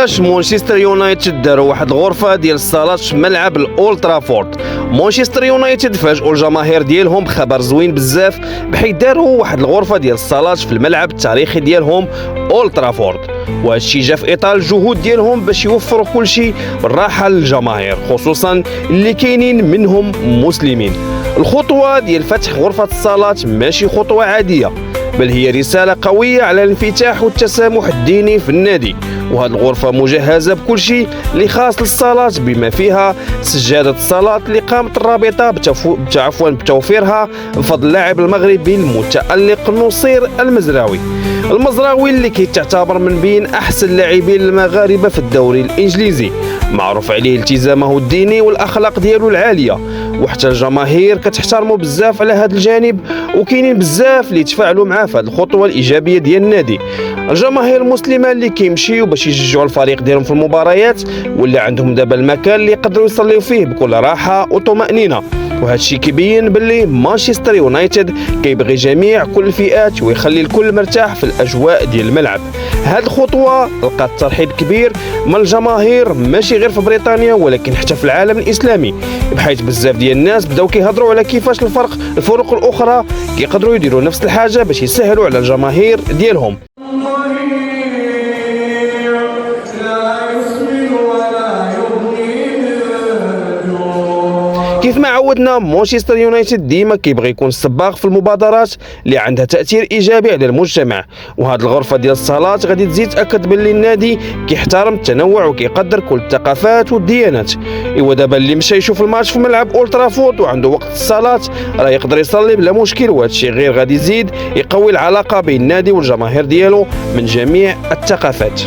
كيفاش مانشستر يونايتد داروا واحد الغرفه ديال الصالات في ملعب الاولد ترافورد. مانشستر يونايتد فاجئوا الجماهير ديالهم بخبر زوين بزاف، بحيث داروا واحد الغرفه ديال الصالات في الملعب التاريخي ديالهم اولد ترافورد، وهذا الشيء جا في اطار الجهود ديالهم باش يوفروا كل شيء بالراحه للجماهير، خصوصا اللي كاينين منهم مسلمين. الخطوه ديال فتح غرفه الصالات ماشي خطوه عاديه، بل هي رسالة قوية على الانفتاح والتسامح الديني في النادي. وهذه الغرفة مجهزة بكل شيء اللي خاص للصلاة، بما فيها سجادة الصلاة اللي قامت الرابطة بتوفيرها بفضل اللاعب المغربي المتألق نصير المزراوي اللي كيتعتبر من بين أحسن اللاعبين المغاربة في الدوري الإنجليزي، معروف عليه التزامه الديني والأخلاق ديالو العالية، وحتى الجماهير كتحترمه بزاف على هذا الجانب، وكاينين بزاف اللي يتفاعلوا معاه في هذه الخطوه الايجابيه ديال النادي. الجماهير المسلمه اللي كيمشيو باش يشجعوا الفريق ديالهم في المباريات، واللي عندهم دابا المكان اللي يقدروا يصليو فيه بكل راحه وطمانينه، وهذا الشيء كيبين باللي مانشستر يونايتد كيبغي جميع كل الفئات ويخلي الكل مرتاح في الاجواء ديال الملعب. هذه الخطوه لقات ترحيب كبير من الجماهير، ماشي غير في بريطانيا ولكن حتى في العالم الاسلامي، بحيث بزاف ديال الناس بداو كيهضروا على كيفاش الفرق الاخرى كيقدروا يديروا نفس الحاجه باش يسهلوا على الجماهير ديالهم. كيف ما عودنا، مانشستر يونايتد ديما كيبغي يكون السباق في المبادرات اللي عندها تاثير ايجابي على المجتمع، وهذه الغرفه ديال الصلاه غادي تزيد تاكد باللي النادي كيحترم التنوع وكيقدر كل الثقافات والديانات. ايوا دابا اللي مشى يشوف الماتش في ملعب اولد ترافورد وعنده وقت الصلاه راه يقدر يصلي بلا مشكل، وهذا الشيء غير غادي يزيد يقوي العلاقه بين النادي والجماهير ديالو من جميع الثقافات.